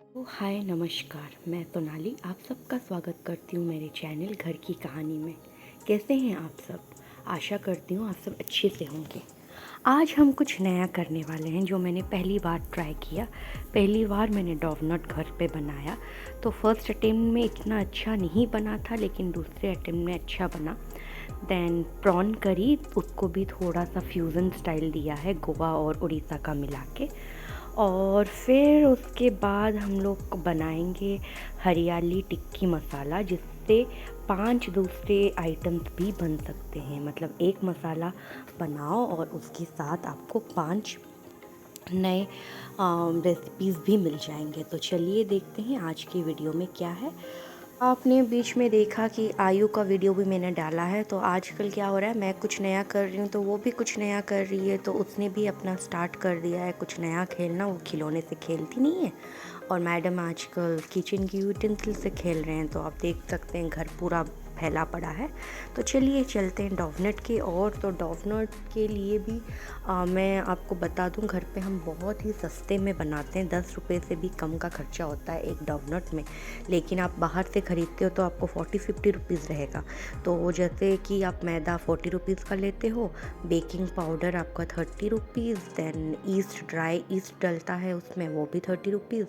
हाय नमस्कार, मैं सोनाली आप सबका स्वागत करती हूँ मेरे चैनल घर की कहानी में। कैसे हैं आप सब? आशा करती हूँ आप सब अच्छे से होंगे। आज हम कुछ नया करने वाले हैं जो मैंने पहली बार ट्राई किया। पहली बार मैंने डोनट घर पे बनाया। तो फर्स्ट अटेम्प्ट में इतना अच्छा नहीं बना था, लेकिन दूसरे अटेम्प्ट में अच्छा बना। देन प्रॉन करी, उसको भी थोड़ा सा फ्यूज़न स्टाइल दिया है, गोवा और उड़ीसा का मिला के। और फिर उसके बाद हम लोग बनाएंगे हरियाली टिक्की मसाला, जिससे 5 दूसरे आइटम्स भी बन सकते हैं। मतलब एक मसाला बनाओ और उसके साथ आपको 5 नए रेसिपीज़ भी मिल जाएंगे। तो चलिए देखते हैं आज की वीडियो में क्या है। आपने बीच में देखा कि आयु का वीडियो भी मैंने डाला है। तो आजकल क्या हो रहा है, मैं कुछ नया कर रही हूँ तो वो भी कुछ नया कर रही है, तो उसने भी अपना स्टार्ट कर दिया है कुछ नया खेलना। वो खिलौने से खेलती नहीं है, और मैडम आजकल किचन की यूटेंसिल से खेल रहे हैं। तो आप देख सकते हैं घर पूरा फैला पड़ा है। तो चलिए चलते हैं डोनट की ओर। तो डोनट के लिए भी मैं आपको बता दूं, घर पे हम बहुत ही सस्ते में बनाते हैं। 10 रुपये से भी कम का खर्चा होता है एक डोनट में। लेकिन आप बाहर से ख़रीदते हो तो आपको 40-50 रुपीज़ रहेगा। तो जैसे कि आप मैदा 40 रुपीज़ का लेते हो, बेकिंग पाउडर आपका 30 rupees, then yeast, dry yeast डलता है उसमें, वो भी 30 रुपीज़,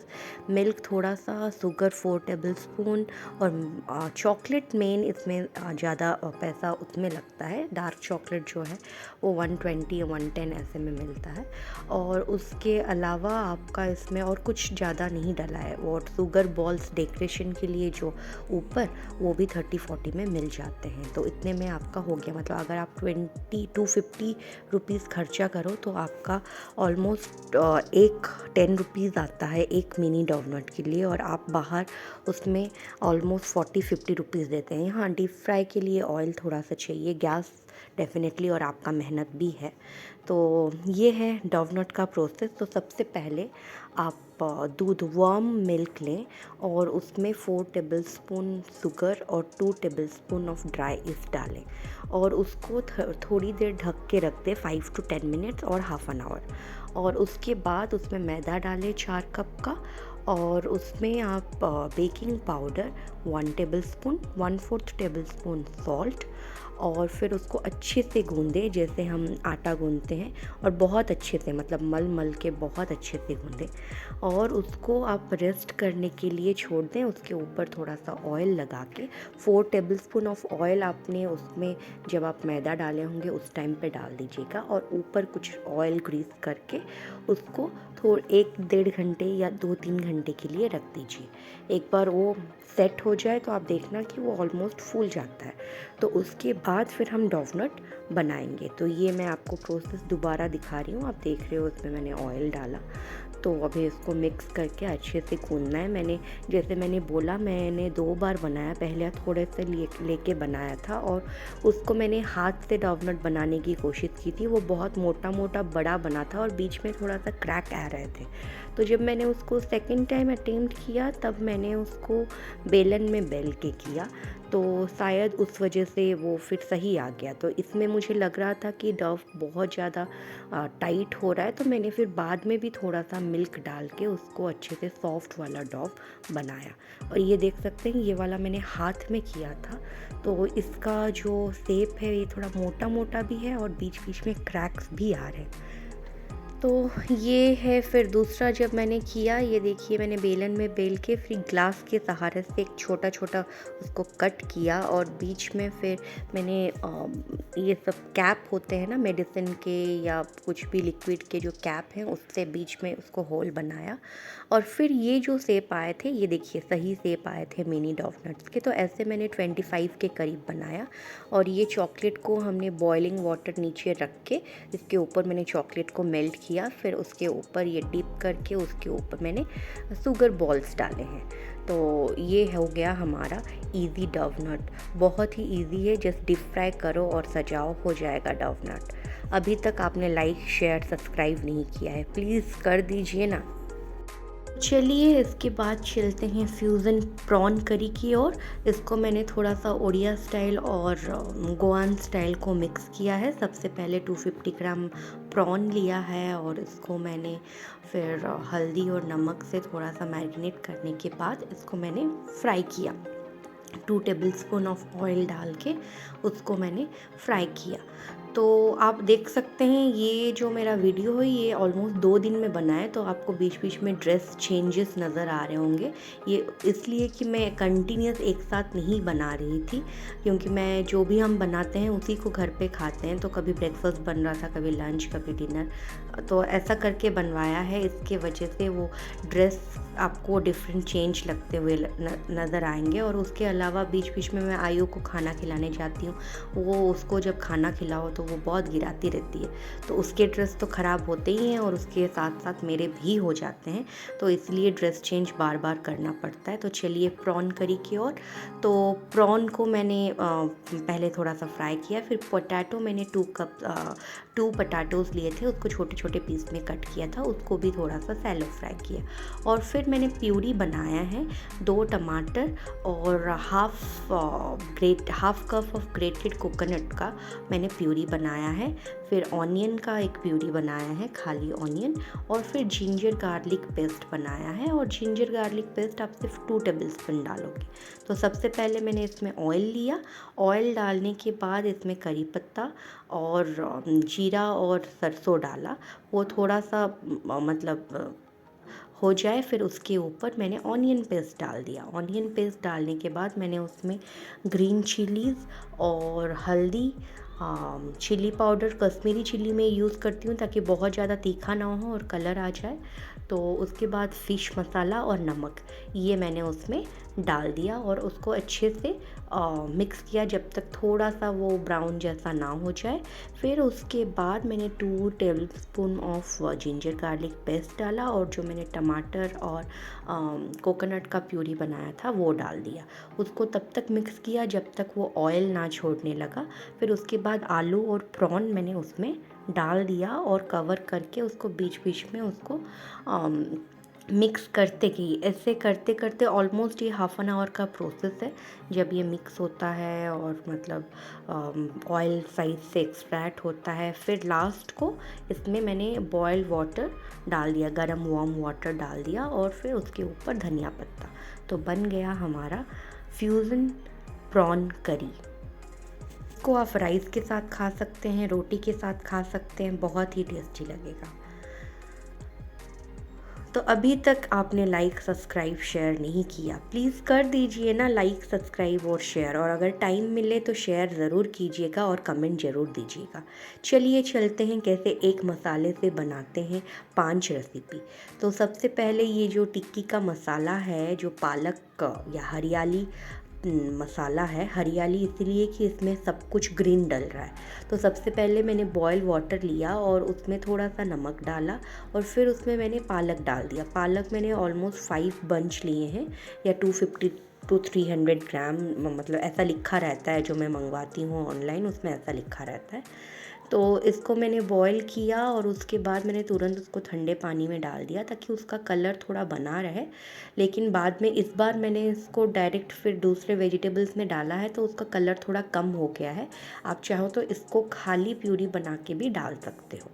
मिल्क थोड़ा सा, शुगर 4 टेबल स्पून, और चॉकलेट मेन इसमें ज़्यादा पैसा उसमें लगता है। डार्क चॉकलेट जो है वो 120 या 110 ऐसे में मिलता है। और उसके अलावा आपका इसमें और कुछ ज़्यादा नहीं डला है। और शुगर बॉल्स डेकोरेशन के लिए जो ऊपर, वो भी 30-40 में मिल जाते हैं। तो इतने में आपका हो गया। मतलब अगर आप 20-50 रुपीज़ खर्चा करो तो आपका ऑलमोस्ट एक 10 रुपीज़ आता है एक मिनी डोनट के लिए। और आप बाहर उसमें ऑलमोस्ट 40-50 रुपीज़ देते हैं। यहाँ डीप फ्राई के लिए ऑयल थोड़ा सा चाहिए, गैस डेफिनेटली, और आपका मेहनत भी है। तो ये है डोनट का प्रोसेस। तो सबसे पहले आप दूध वार्म मिल्क लें और उसमें 4 टेबलस्पून शुगर और 2 टेबलस्पून ऑफ ड्राई ईस्ट डालें, और उसको थोड़ी देर ढक के रख दें, 5 to 10 मिनट्स और हाफ एन आवर। और उसके बाद उसमें मैदा डालें 4 कप का, और उसमें आप baking powder 1 tablespoon, 1/4 tablespoon salt, और फिर उसको अच्छे से गूंदें जैसे हम आटा गूंदते हैं। और बहुत अच्छे से, मतलब मल मल के बहुत अच्छे से गूंदें। और उसको आप रेस्ट करने के लिए छोड़ दें। उसके ऊपर थोड़ा सा ऑयल लगा के, 4 टेबलस्पून ऑफ ऑयल आपने उसमें जब आप मैदा डाले होंगे उस टाइम पे डाल दीजिएगा, और ऊपर कुछ ऑयल ग्रीस करके उसको 1-1.5 घंटे या 2-3 घंटे के लिए रख दीजिए। एक बार वो सेट हो जाए तो आप देखना कि वो ऑलमोस्ट फूल जाता है। तो उसके बाद फिर हम डोनट बनाएंगे। तो ये मैं आपको प्रोसेस दोबारा दिखा रही हूँ। आप देख रहे हो इसमें मैंने ऑयल डाला। तो अभी इसको मिक्स करके अच्छे से गूंदना है। जैसे मैंने बोला, मैंने 2 बार बनाया। पहले थोड़े से लेके बनाया था, और उसको मैंने हाथ से डोनट बनाने की कोशिश की थी। वो बहुत मोटा मोटा बड़ा बना था और बीच में थोड़ा सा क्रैक आ रहे थे। तो जब मैंने उसको सेकंड टाइम अटेम्प्ट किया, तब मैंने उसको बेलन में बेल के किया। तो शायद उस वजह से वो फिर सही आ गया। तो इसमें मुझे लग रहा था कि डव बहुत ज़्यादा टाइट हो रहा है, तो मैंने फिर बाद में भी थोड़ा सा मिल्क डाल के उसको अच्छे से सॉफ्ट वाला डव बनाया। और ये देख सकते हैं, ये वाला मैंने हाथ में किया था। तो इसका जो शेप है ये थोड़ा मोटा मोटा भी है, और बीच बीच में क्रैक्स भी आ रहे हैं। तो ये है। फिर दूसरा जब मैंने किया, ये देखिए मैंने बेलन में बेल के फिर ग्लास के सहारे से एक छोटा छोटा उसको कट किया, और बीच में फिर मैंने ये सब कैप होते हैं ना मेडिसिन के या कुछ भी लिक्विड के जो कैप हैं, उससे बीच में उसको होल बनाया। और फिर ये जो शेप आए थे, ये देखिए सही शेप आए थे मिनी डोनट्स के। तो ऐसे मैंने 25 के करीब बनाया। और ये चॉकलेट को हमने बॉइलिंग वाटर नीचे रख के, इसके ऊपर मैंने चॉकलेट को मेल्ट किया। फिर उसके ऊपर ये डिप करके उसके ऊपर मैंने शुगर बॉल्स डाले हैं। तो ये हो गया हमारा इजी डोनट। बहुत ही इजी है, जस्ट डीप फ्राई करो और सजाओ, हो जाएगा डोनट। अभी तक आपने लाइक शेयर सब्सक्राइब नहीं किया है, प्लीज़ कर दीजिए ना। चलिए इसके बाद चलते हैं फ्यूज़न प्रॉन करी की ओर। इसको मैंने थोड़ा सा ओडिया स्टाइल और गोआन स्टाइल को मिक्स किया है। सबसे पहले 250 ग्राम प्रॉन लिया है और इसको मैंने फिर हल्दी और नमक से थोड़ा सा मैरिनेट करने के बाद इसको मैंने फ्राई किया। 2 टेबलस्पून ऑफ ऑयल डाल के उसको मैंने फ्राई किया। तो आप देख सकते हैं ये जो मेरा वीडियो है ये ऑलमोस्ट 2 दिन में बना है, तो आपको बीच बीच में ड्रेस चेंजेस नज़र आ रहे होंगे। ये इसलिए कि मैं कंटिन्यूस एक साथ नहीं बना रही थी, क्योंकि मैं जो भी हम बनाते हैं उसी को घर पे खाते हैं। तो कभी ब्रेकफास्ट बन रहा था, कभी लंच, कभी डिनर, तो ऐसा करके बनवाया है। इसके वजह से वो ड्रेस आपको डिफरेंट चेंज लगते हुए नज़र आएंगे। और उसके अलावा बीच बीच में मैं आयु को खाना खिलाने जाती हूँ, वो उसको जब खाना खिलाओ तो वो बहुत गिराती रहती है, तो उसके ड्रेस तो ख़राब होते ही हैं और उसके साथ साथ मेरे भी हो जाते हैं, तो इसलिए ड्रेस चेंज बार बार करना पड़ता है। तो चलिए प्रॉन करी की ओर। तो प्रॉन को मैंने पहले थोड़ा सा फ्राई किया, फिर पोटैटो मैंने 2 पोटैटोज़ लिए थे, उसको छोटे छोटे पीस में कट किया था, उसको भी थोड़ा सा सैलो फ्राई किया। और फिर मैंने प्यूरी बनाया है 2 टमाटर और half cup of grated coconut का मैंने प्यूरी बनाया है। फिर ऑनियन का एक प्यूरी बनाया है, खाली ऑनियन, और फिर जिंजर गार्लिक पेस्ट बनाया है। और जिंजर गार्लिक पेस्ट आप सिर्फ 2 टेबलस्पून डालोगे। तो सबसे पहले मैंने इसमें ऑयल लिया। ऑयल डालने के बाद इसमें करी पत्ता और जीरा और सरसों डाला। वो थोड़ा सा मतलब हो जाए, फिर उसके ऊपर मैंने ऑनियन पेस्ट डाल दिया। ऑनियन पेस्ट डालने के बाद मैंने उसमें ग्रीन चिलीज़ और हल्दी, चिली पाउडर, कश्मीरी चिली में यूज़ करती हूँ ताकि बहुत ज़्यादा तीखा ना हो और कलर आ जाए। तो उसके बाद फ़िश मसाला और नमक ये मैंने उसमें डाल दिया और उसको अच्छे से मिक्स किया जब तक थोड़ा सा वो ब्राउन जैसा ना हो जाए। फिर उसके बाद मैंने 2 tablespoon of ginger garlic paste डाला और जो मैंने टमाटर और कोकोनट का प्यूरी बनाया था वो डाल दिया। उसको तब तक मिक्स किया जब तक वो ऑयल ना छोड़ने लगा। फिर उसके बाद आलू और प्रॉन मैंने उसमें डाल दिया और कवर करके उसको बीच बीच में उसको मिक्स करते गई। ऐसे करते करते ऑलमोस्ट ये हाफ़ एन आवर का प्रोसेस है। जब ये मिक्स होता है और मतलब ऑयल साइड से एक्सट्रैक्ट होता है, फिर लास्ट को इसमें मैंने बॉयल वाटर डाल दिया, गरम वार्म वाटर डाल दिया और फिर उसके ऊपर धनिया पत्ता। तो बन गया हमारा फ्यूज़न प्रॉन करी। इसको आप राइस के साथ खा सकते हैं, रोटी के साथ खा सकते हैं, बहुत ही टेस्टी लगेगा। तो अभी तक आपने लाइक, सब्सक्राइब, शेयर नहीं किया, प्लीज़ कर दीजिए ना लाइक, सब्सक्राइब और शेयर। और अगर टाइम मिले तो शेयर ज़रूर कीजिएगा और कमेंट ज़रूर दीजिएगा। चलिए चलते हैं कैसे एक मसाले से बनाते हैं 5 रेसिपी। तो सबसे पहले ये जो टिक्की का मसाला है, जो पालक या हरियाली मसाला है, हरियाली इसलिए कि इसमें सब कुछ ग्रीन डल रहा है। तो सबसे पहले मैंने बॉयल वाटर लिया और उसमें थोड़ा सा नमक डाला और फिर उसमें मैंने पालक डाल दिया। पालक मैंने ऑलमोस्ट 5 बंच लिए हैं या 250 टू 300 ग्राम, मतलब ऐसा लिखा रहता है जो मैं मंगवाती हूँ ऑनलाइन, उसमें ऐसा लिखा रहता है। तो इसको मैंने बॉईल किया और उसके बाद मैंने तुरंत उसको ठंडे पानी में डाल दिया ताकि उसका कलर थोड़ा बना रहे। लेकिन बाद में इस बार मैंने इसको डायरेक्ट फिर दूसरे वेजिटेबल्स में डाला है तो उसका कलर थोड़ा कम हो गया है। आप चाहो तो इसको खाली प्यूरी बना के भी डाल सकते हो।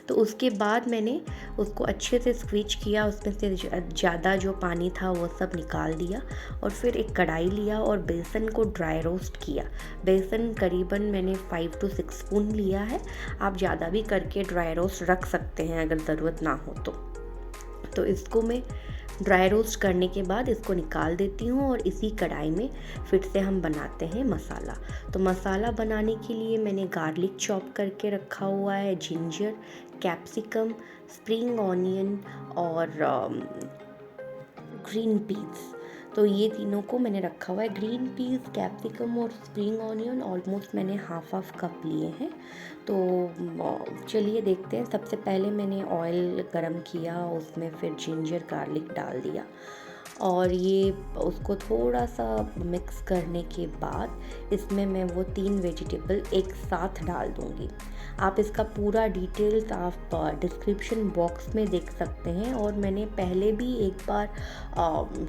तो उसके बाद मैंने उसको अच्छे से स्क्वीज किया, उसमें से ज़्यादा जो पानी था वो सब निकाल दिया और फिर एक कढ़ाई लिया और बेसन को ड्राई रोस्ट किया। बेसन करीबन मैंने 5 to 6 स्पून लिया है। आप ज़्यादा भी करके ड्राई रोस्ट रख सकते हैं अगर ज़रूरत ना हो तो इसको मैं ड्राई रोस्ट करने के बाद इसको निकाल देती हूँ और इसी कढ़ाई में फिर से हम बनाते हैं मसाला। तो मसाला बनाने के लिए मैंने गार्लिक चॉप करके रखा हुआ है, जिंजर, कैप्सिकम, स्प्रिंग ऑनियन और ग्रीन पीस। तो ये तीनों को मैंने रखा हुआ है। ग्रीन पीस, कैप्सिकम और स्प्रिंग ऑनियन ऑलमोस्ट मैंने हाफ कप लिए हैं। तो चलिए देखते हैं। सबसे पहले मैंने ऑयल गरम किया, उसमें फिर जिंजर गार्लिक डाल दिया और ये उसको थोड़ा सा मिक्स करने के बाद इसमें मैं वो 3 वेजिटेबल एक साथ डाल दूँगी। आप इसका पूरा डिटेल्स आप डिस्क्रिप्शन बॉक्स में देख सकते हैं। और मैंने पहले भी एक बार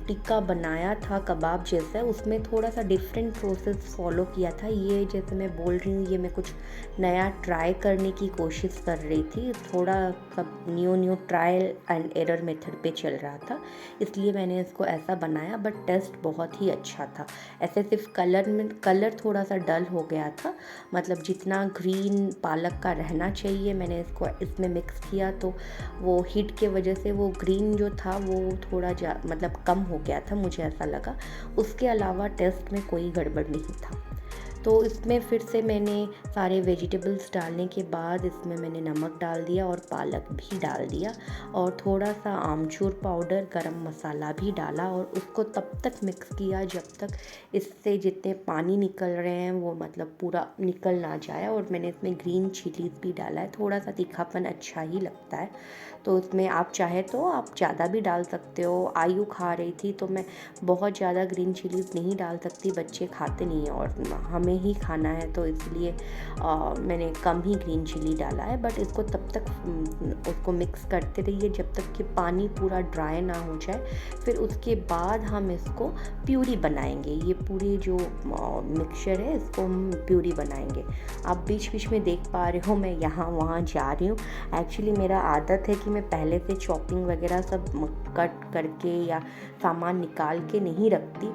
टिक्का बनाया था कबाब जैसा, उसमें थोड़ा सा डिफरेंट प्रोसेस फॉलो किया था। ये जैसे मैं बोल रही हूँ, ये मैं कुछ नया ट्राई करने की कोशिश कर रही थी, थोड़ा सब new trial and error method पे चल रहा था, इसलिए मैंने इसको ऐसा बनाया। बट टेस्ट बहुत ही अच्छा था। ऐसे सिर्फ कलर थोड़ा सा डल हो गया था, मतलब जितना ग्रीन पालक का रहना चाहिए मैंने इसको इसमें मिक्स किया, तो वो हीट के वजह से वो ग्रीन जो था वो थोड़ा मतलब कम हो गया था, मुझे ऐसा लगा। उसके अलावा टेस्ट में कोई गड़बड़ नहीं था। तो इसमें फिर से मैंने सारे वेजिटेबल्स डालने के बाद इसमें मैंने नमक डाल दिया और पालक भी डाल दिया और थोड़ा सा आमचूर पाउडर, गरम मसाला भी डाला और उसको तब तक मिक्स किया जब तक इससे जितने पानी निकल रहे हैं वो मतलब पूरा निकल ना जाए। और मैंने इसमें ग्रीन चिलीज भी डाला है, थोड़ा सा तीखापन अच्छा ही लगता है, तो उसमें आप चाहे तो आप ज़्यादा भी डाल सकते हो। आयु खा रही थी तो मैं बहुत ज़्यादा ग्रीन चिलीज़ नहीं डाल सकती, बच्चे खाते नहीं हैं और हमें ही खाना है, तो इसलिए मैंने कम ही ग्रीन चिली डाला है। बट इसको तब तक उसको मिक्स करते रहिए जब तक कि पानी पूरा ड्राई ना हो जाए। फिर उसके बाद हम इसको प्यूरी बनाएंगे। ये पूरी जो मिक्सचर है इसको हम प्यूरी बनाएंगे। आप बीच बीच में देख पा रहे हो मैं यहाँ वहाँ जा रही हूँ। एक्चुअली मेरा आदत है कि मैं पहले से चॉपिंग वगैरह सब कट करके या सामान निकाल के नहीं रखती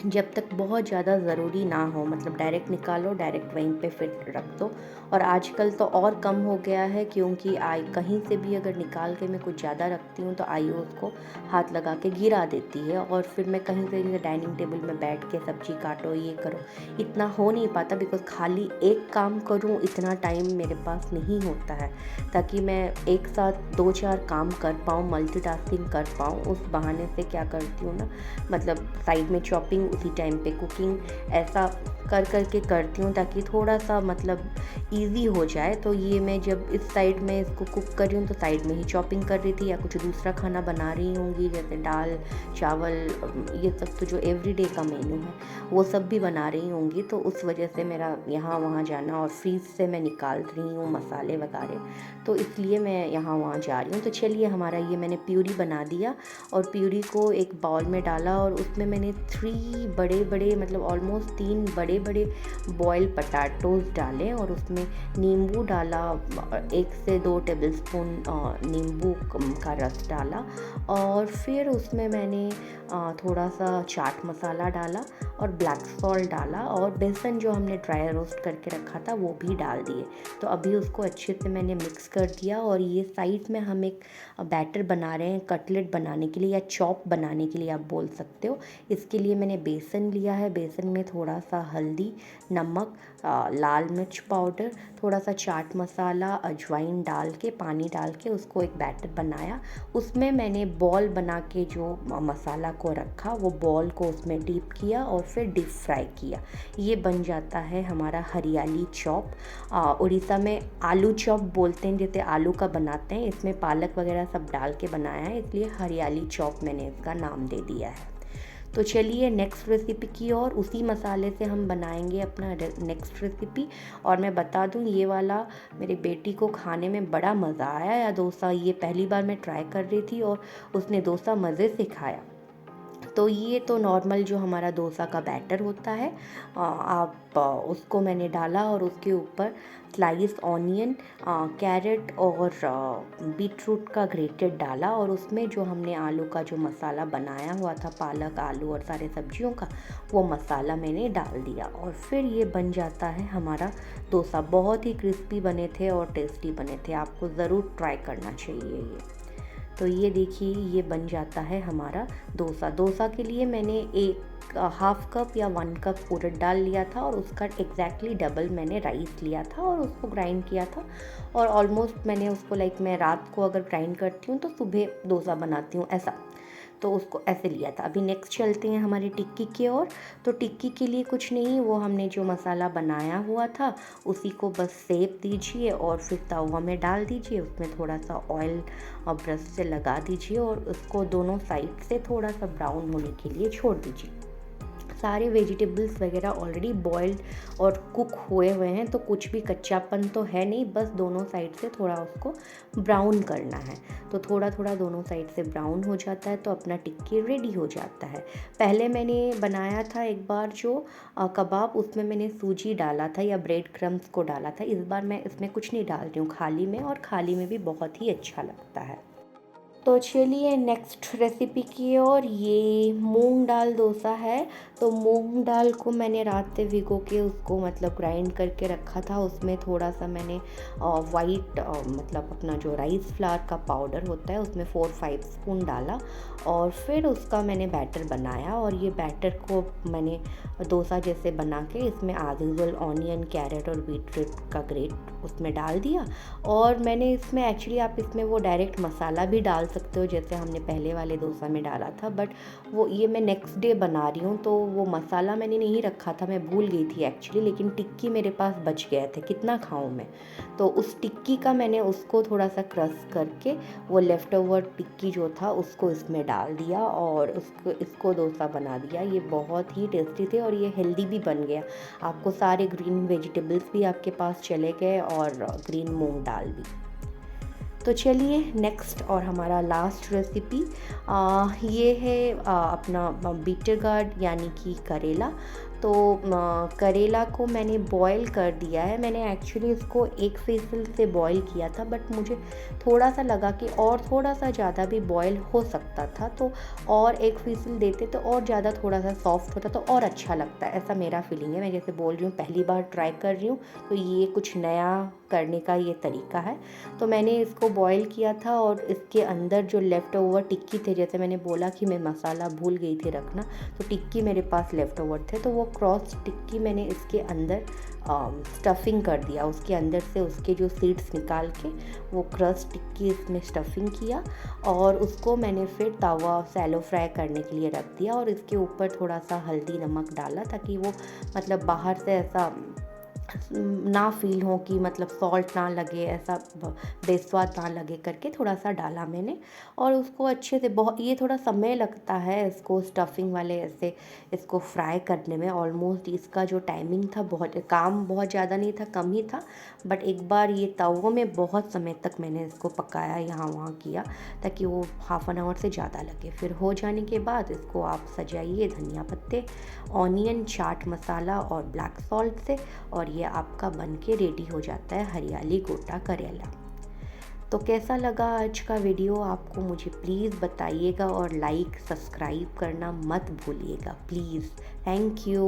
जब तक बहुत ज़्यादा ज़रूरी ना हो, मतलब डायरेक्ट निकालो, डायरेक्ट वहीं पे फिर रख दो। और आजकल तो और कम हो गया है, क्योंकि कहीं से भी अगर निकाल के मैं कुछ ज़्यादा रखती हूँ तो आई उसको हाथ लगा के गिरा देती है और फिर मैं कहीं से जैसे डाइनिंग टेबल में बैठ के सब्जी काटो, ये करो, इतना हो नहीं पाता। बिकॉज खाली एक काम करूँ इतना टाइम मेरे पास नहीं होता है, ताकि मैं एक साथ 2-4 काम कर पाऊँ, मल्टीटास्किंग कर पाऊँ। उस बहाने से क्या करती हूँ ना, मतलब साइड में चॉपिंग, उसी टाइम पे कुकिंग, ऐसा कर के करती हूँ ताकि थोड़ा सा मतलब इजी हो जाए। तो ये मैं जब इस साइड में इसको कुक कर रही हूँ तो साइड में ही चॉपिंग कर रही थी, या कुछ दूसरा खाना बना रही होंगी जैसे दाल चावल, ये सब तो जो एवरीडे का मेन्यू है वो सब भी बना रही होंगी। तो उस वजह से मेरा यहाँ वहाँ जाना, और फ्रीज से मैं निकाल रही हूँ मसाले वगैरह, तो इसलिए मैं यहाँ वहाँ जा रही हूँ। तो चलिए, हमारा ये मैंने प्यूरी बना दिया और प्यूरी को एक बाउल में डाला और उसमें मैंने 3 बड़े मतलब ऑलमोस्ट 3 बड़े बॉयल पटाटोज़ डाले और उसमें नींबू डाला, 1 से 2 टेबलस्पून नींबू का रस डाला। और फिर उसमें मैंने थोड़ा सा चाट मसाला डाला और ब्लैक सॉल्ट डाला और बेसन जो हमने ड्राई रोस्ट करके रखा था वो भी डाल दिए। तो अभी उसको अच्छे से मैंने मिक्स कर दिया और ये साइड में हम एक बैटर बना रहे हैं कटलेट बनाने के लिए या चॉप बनाने के लिए आप बोल सकते हो। इसके लिए मैंने बेसन लिया है, बेसन में थोड़ा सा हल्दी, नमक, लाल मिर्च पाउडर, थोड़ा सा चाट मसाला, अजवाइन डाल के, पानी डाल के उसको एक बैटर बनाया। उसमें मैंने बॉल बना के जो मसाला को रखा वो बॉल को उसमें डीप किया और फिर डीप फ्राई किया। ये बन जाता है हमारा हरियाली चॉप। उड़ीसा में आलू चॉप बोलते हैं, जैसे आलू का बनाते हैं, इसमें पालक वगैरह सब डाल के बनाया है, इसलिए हरियाली चॉप मैंने इसका नाम दे दिया है। तो चलिए नेक्स्ट रेसिपी की ओर, उसी मसाले से हम बनाएंगे अपना नेक्स्ट रेसिपी। और मैं बता दूं, ये वाला मेरी बेटी को खाने में बड़ा मज़ा आया। या डोसा, ये पहली बार मैं ट्राई कर रही थी और उसने डोसा मज़े से खाया। तो ये तो नॉर्मल जो हमारा डोसा का बैटर होता है, उसको मैंने डाला और उसके ऊपर स्लाइस ऑनियन, कैरेट और बीटरूट का ग्रेटेड डाला और उसमें जो हमने आलू का जो मसाला बनाया हुआ था, पालक आलू और सारे सब्जियों का, वो मसाला मैंने डाल दिया और फिर ये बन जाता है हमारा डोसा। बहुत ही क्रिस्पी बने थे और टेस्टी बने थे, आपको ज़रूर ट्राई करना चाहिए ये। तो ये देखिए, ये बन जाता है हमारा डोसा। डोसा के लिए मैंने एक हाफ कप या 1 कप उड़द दाल लिया था और उसका एग्जैक्टली डबल मैंने राइस लिया था और उसको ग्राइंड किया था। और ऑलमोस्ट मैंने उसको मैं रात को अगर ग्राइंड करती हूँ तो सुबह डोसा बनाती हूँ, ऐसा। तो उसको ऐसे लिया था। अभी नेक्स्ट चलते हैं हमारी टिक्की की ओर। तो टिक्की के लिए कुछ नहीं, वो हमने जो मसाला बनाया हुआ था उसी को बस सेक दीजिए और फिर तवा में डाल दीजिए, उसमें थोड़ा सा ऑयल और ब्रश से लगा दीजिए और उसको दोनों साइड से थोड़ा सा ब्राउन होने के लिए छोड़ दीजिए। सारे वेजिटेबल्स वगैरह ऑलरेडी बॉइल्ड और कुक हुए हुए हैं, तो कुछ भी कच्चापन तो है नहीं, बस दोनों साइड से थोड़ा उसको ब्राउन करना है। तो थोड़ा थोड़ा दोनों साइड से ब्राउन हो जाता है तो अपना टिक्की रेडी हो जाता है। पहले मैंने बनाया था एक बार जो कबाब, उसमें मैंने सूजी डाला था या ब्रेड क्रम्स को डाला था। इस बार मैं इसमें कुछ नहीं डाल रही हूँ खाली में, और खाली में भी बहुत ही अच्छा लगता है। तो चलिए नेक्स्ट रेसिपी की ओर। ये मूंग दाल डोसा है। तो मूंग दाल को मैंने रात से भिगो के उसको मतलब ग्राइंड करके रखा था। उसमें थोड़ा सा मैंने वाइट मतलब अपना जो राइस फ्लावर का पाउडर होता है उसमें 4-5 स्पून डाला, और फिर उसका मैंने बैटर बनाया। और ये बैटर को मैंने डोसा जैसे बना के इसमें एज यूजुअल ऑनियन, कैरेट और बीटरूट का ग्रेट उसमें डाल दिया। और मैंने इसमें एक्चुअली आप इसमें वो डायरेक्ट मसाला भी डाल सकते हो जैसे हमने पहले वाले डोसा में डाला था, बट वो ये मैं नेक्स्ट डे बना रही हूँ तो वो मसाला मैंने नहीं रखा था, मैं भूल गई थी एक्चुअली। लेकिन टिक्की मेरे पास बच गए थे, कितना खाऊं मैं, तो उस टिक्की का मैंने उसको थोड़ा सा क्रश करके वो लेफ़्ट ओवर टिक्की जो था उसको इसमें डाल दिया और इसको डोसा बना दिया। ये बहुत ही टेस्टी थे और ये हेल्दी भी बन गया। आपको सारे ग्रीन वेजिटेबल्स भी आपके पास चले गए और ग्रीन मूंग दाल भी। तो चलिए नेक्स्ट और हमारा लास्ट रेसिपी ये है अपना बीटर गार्ड यानी कि करेला। तो करेला को मैंने बॉईल कर दिया है। मैंने एक्चुअली इसको 1 विसल से बॉईल किया था, बट मुझे थोड़ा सा लगा कि और थोड़ा सा ज़्यादा भी बॉईल हो सकता था, तो और 1 विसल देते तो और ज़्यादा थोड़ा सा सॉफ्ट होता तो और अच्छा लगता। ऐसा मेरा फीलिंग है। मैं जैसे बोल रही हूँ पहली बार ट्राई कर रही हूँ, तो ये कुछ नया करने का ये तरीका है। तो मैंने इसको बॉईल किया था और इसके अंदर जो लेफ़्ट ओवर टिक्की थे, जैसे मैंने बोला कि मैं मसाला भूल गई थी रखना, तो टिक्की मेरे पास लेफ़्ट ओवर थे, तो वो क्रॉस टिक्की मैंने इसके अंदर स्टफिंग कर दिया। उसके अंदर से उसके जो सीड्स निकाल के वो क्रॉस टिक्की इसमें स्टफिंग किया और उसको मैंने फिर तवा सैलो फ्राई करने के लिए रख दिया। और इसके ऊपर थोड़ा सा हल्दी नमक डाला ताकि वो मतलब बाहर से ऐसा ना फील हो कि मतलब सॉल्ट ना लगे, ऐसा बेस्वाद ना लगे करके थोड़ा सा डाला मैंने। और उसको अच्छे से बहुत, ये थोड़ा समय लगता है इसको स्टफिंग वाले ऐसे इसको फ्राई करने में। ऑलमोस्ट इसका जो टाइमिंग था, काम बहुत ज़्यादा नहीं था, कम ही था, बट एक बार ये तवों में बहुत समय तक मैंने इसको पकाया, यहाँ वहाँ किया, ताकि वो हाफ़ एन आवर से ज़्यादा लगे। फिर हो जाने के बाद इसको आप सजाइए धनिया पत्ते, ऑनियन, चाट मसाला और ब्लैक सॉल्ट से, और ये आपका बनके रेडी हो जाता है हरियाली गोटा करेला। तो कैसा लगा आज का वीडियो आपको मुझे प्लीज़ बताइएगा और लाइक सब्सक्राइब करना मत भूलिएगा प्लीज़। Thank you.